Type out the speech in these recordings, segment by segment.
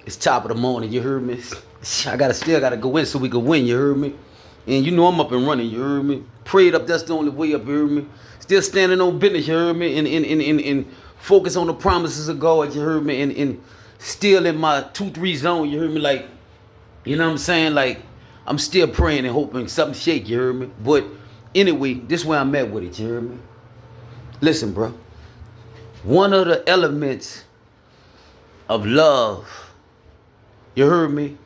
It's top of the morning, you heard me? Still gotta go in so we can win, you heard me? And you know I'm up and running, you heard me? Prayed up, that's the only way up, you heard me? Still standing on business, you heard me? And focus on the promises of God, you heard me? And still in my 2-3 zone, you heard me? Like, you know what I'm saying? Like, I'm still praying and hoping something shake, you heard me? But anyway, this is where I'm at with it, you heard me? Listen, bro. One of the elements of love, you heard me?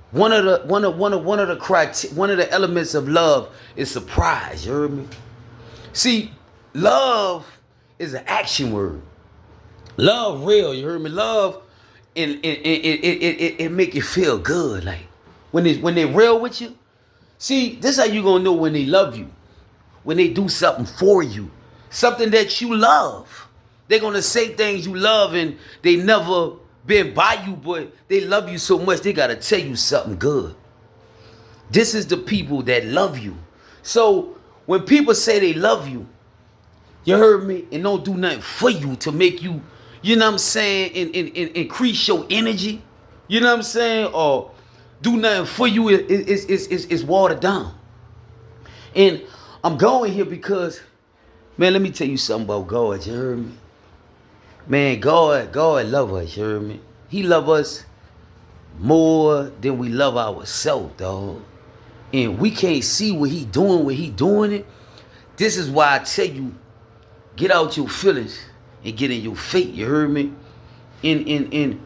One of the elements of love is surprise, you heard me? See, love is an action word. Love real, you heard me? Love it make you feel good. Like when they real with you. See, this is how you gonna know when they love you. When they do something for you. Something that you love. They're gonna say things you love and they never been by you, but they love you so much they gotta tell you something good. This is the people that love you. So when people say they love you, you heard me, and don't do nothing for you to make you, you know what I'm saying, and increase your energy, you know what I'm saying, or do nothing for you, it's watered down. And I'm going here because, man, let me tell you something about God, you heard me? Man, God love us, you heard me? He love us more than we love ourselves, dog. And we can't see what he doing when he doing it. This is why I tell you, get out your feelings and get in your faith, you heard me? And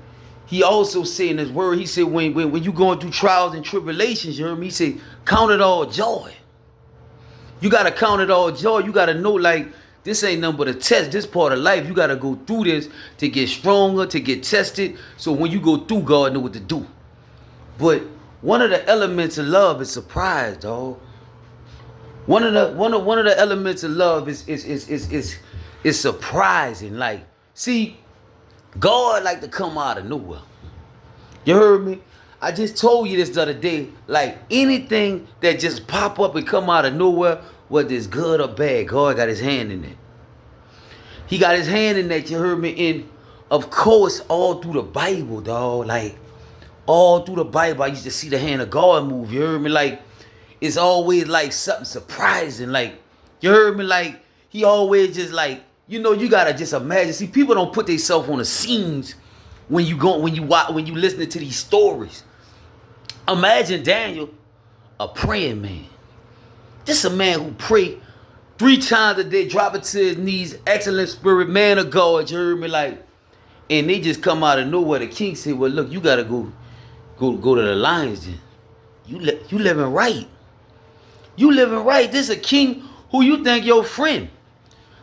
he also said in his word, he said, when you going through trials and tribulations, you heard me? He said, count it all joy. You got to count it all joy. You got to know, like, this ain't nothing but a test. This part of life, you got to go through this to get stronger, to get tested. So when you go through, God know what to do. But one of the elements of love is surprise, dog. One of the elements of love is surprising. Like, see, God like to come out of nowhere. You heard me? I just told you this the other day. Like, anything that just pop up and come out of nowhere, whether it's good or bad, God got his hand in it. He got his hand in that, you heard me? And of course, all through the Bible, dog. Like, all through the Bible, I used to see the hand of God move. You heard me? Like, it's always like something surprising. Like, you heard me? Like, he always just like, you know, you gotta just imagine. See, people don't put themselves on the scenes when you listening to these stories. Imagine Daniel, a praying man. Just a man who prayed 3 times a day, dropping to his knees, excellent spirit, man of God, you heard me? Like, and they just come out of nowhere. The king said, well, look, you gotta go to the lions then. You living right. You living right. This is a king who you think your friend.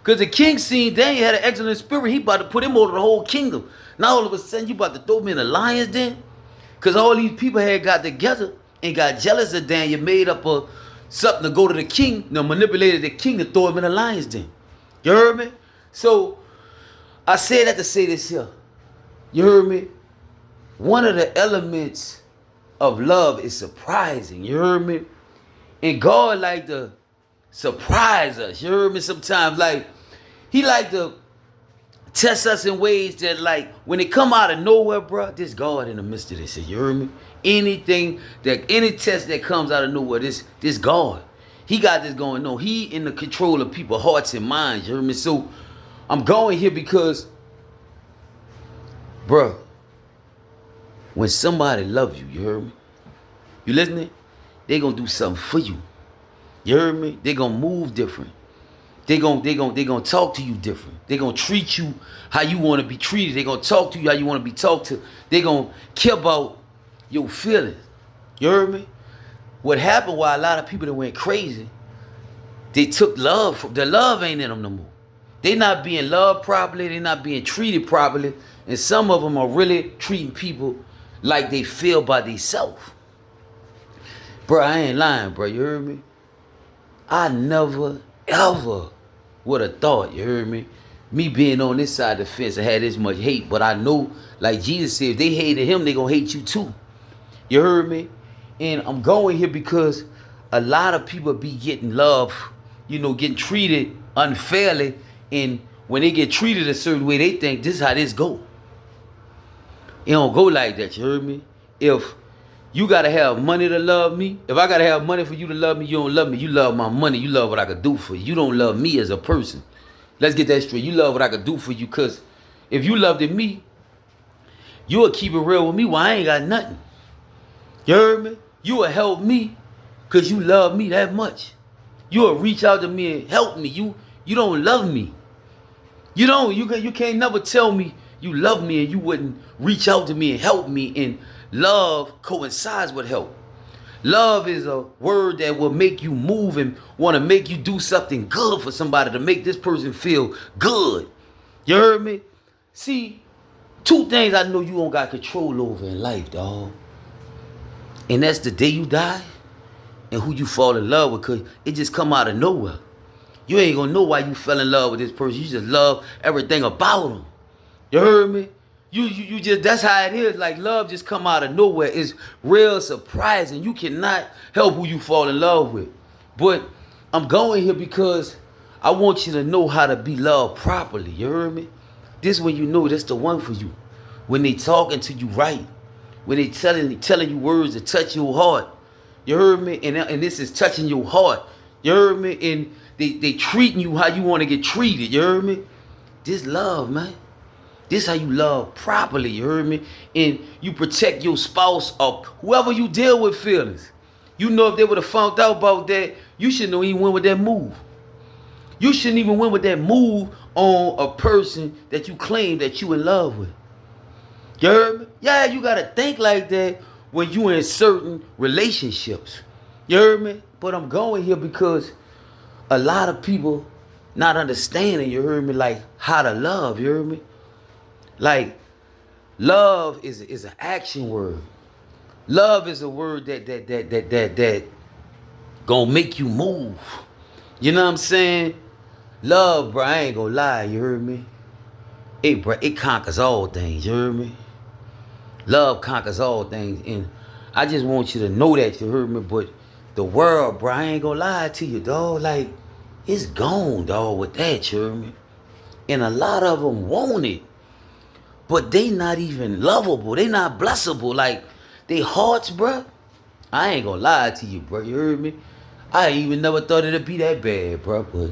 Because the king seen Daniel had an excellent spirit. He about to put him over the whole kingdom. Now all of a sudden you about to throw me in the lions den? Because all these people had got together and got jealous of Daniel, made up a something to go to the king, manipulated the king to throw him in the lion's den. You heard me? So I said that to say this here. You heard me? One of the elements of love is surprising. You heard me? And God like to surprise us. You heard me? Sometimes, like, he like to test us in ways that, like, when it come out of nowhere, bro, this God in the midst of this. You heard me? Any test that comes out of nowhere, this God, he got this going on. He in the control of people's hearts and minds. You heard me? So I'm going here because, bro, when somebody love you, you heard me? You listening? They gonna do something for you. You heard me? They gonna move different. They gonna talk to you different. They gonna treat you how you want to be treated. They gonna talk to you how you want to be talked to. They gonna care about your feelings. You heard me? What happened while a lot of people that went crazy, they took love. The love ain't in them no more. They not being loved properly. They not being treated properly. And some of them are really treating people like they feel by themselves. Bro, I ain't lying, bro. You heard me? I never, ever would have thought, you heard me? Me being on this side of the fence, I had this much hate. But I know, like Jesus said, if they hated him, they gonna hate you too. You heard me? And I'm going here because a lot of people be getting love, you know, getting treated unfairly. And when they get treated a certain way, they think this is how this go. It don't go like that, you heard me? If you gotta have money to love me, if I gotta have money for you to love me, you don't love me. You love my money. You love what I could do for you. You don't love me as a person. Let's get that straight. You love what I could do for you, because if you loved me, you would keep it real with me while I ain't got nothing. You heard me? You would help me because you love me that much. You would reach out to me and help me. You don't love me. You don't. You can't never tell me you love me and you wouldn't reach out to me and help me. And love coincides with help. Love is a word that will make you move and want to make you do something good for somebody, to make this person feel good. You heard me? See, two things I know you don't got control over in life, dog. And that's the day you die and who you fall in love with, because it just come out of nowhere. You ain't gonna know why you fell in love with this person. You just love everything about them. You heard me? You just, that's how it is. Like, love just come out of nowhere. It's real surprising. You cannot help who you fall in love with. But I'm going here because I want you to know how to be loved properly. You heard me? This when you know that's the one for you. When they talking to you right. When they telling you words that touch your heart. You heard me? And this is touching your heart. You heard me? And they treating you how you want to get treated. You heard me? This love, man. This how you love properly, you heard me? And you protect your spouse or whoever you deal with feelings. You know, if they would have found out about that, you shouldn't have even went with that move. You shouldn't even went with that move on a person that you claim that you in love with. You heard me? Yeah, you got to think like that when you in certain relationships. You heard me? But I'm going here because a lot of people not understanding, you heard me, like how to love, you heard me? Like, love is an action word. Love is a word that gonna make you move. You know what I'm saying? Love, bro, I ain't gonna lie, you heard me? Hey, bro, it conquers all things, you heard me? Love conquers all things, and I just want you to know that, you heard me? But the world, bro, I ain't gonna lie to you, dog. Like, it's gone, dog, with that, you heard me? And a lot of them want it. But they not even lovable. They not blessable. Like, they hearts, bruh. I ain't gonna lie to you, bro. You heard me? I ain't even never thought it'd be that bad, bro. But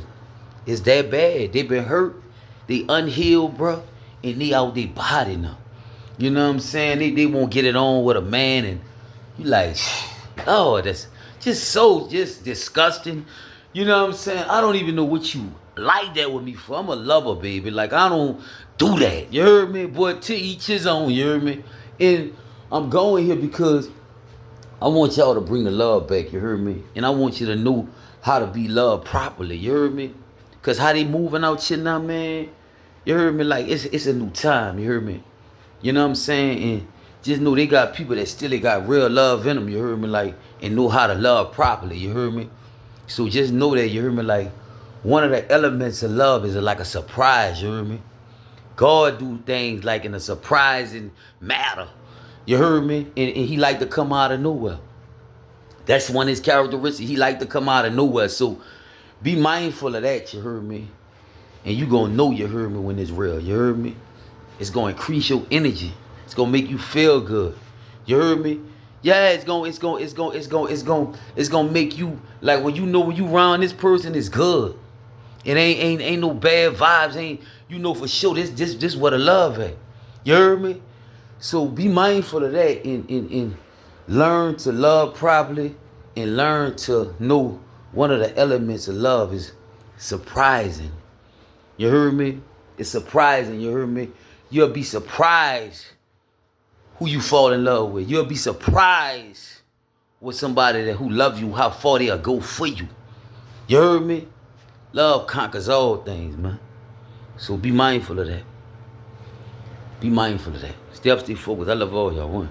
it's that bad. They been hurt. They unhealed, bro. And they out their body now. You know what I'm saying? They won't get it on with a man. And you like, oh, that's just disgusting. You know what I'm saying? I don't even know what you like that with me for. I'm a lover, baby. Like, I don't do that. You heard me? But to each his own, you heard me? And I'm going here because I want y'all to bring the love back, you heard me? And I want you to know how to be loved properly, you heard me? Because how they moving out shit now, man, you heard me? Like, it's a new time, you heard me? You know what I'm saying? And just know they got people that still got real love in them, you heard me? Like, and know how to love properly, you heard me? So just know that, you heard me? Like, one of the elements of love is like a surprise, you heard me? God do things like in a surprising matter. You heard me? And he like to come out of nowhere. That's one of his characteristics. He like to come out of nowhere. So be mindful of that, you heard me? And you gonna know, you heard me, when it's real. You heard me? It's gonna increase your energy. It's gonna make you feel good. You heard me? Yeah, it's gonna make you, like, when you around this person, it's good. It ain't no bad vibes. Ain't, you know for sure this what a love at. You heard me? So be mindful of that and learn to love properly and learn to know one of the elements of love is surprising. You heard me? It's surprising, you heard me? You'll be surprised who you fall in love with. You'll be surprised with somebody who love you, how far they'll go for you. You heard me? Love conquers all things, man. So be mindful of that. Be mindful of that. Stay focused. I love all y'all. One.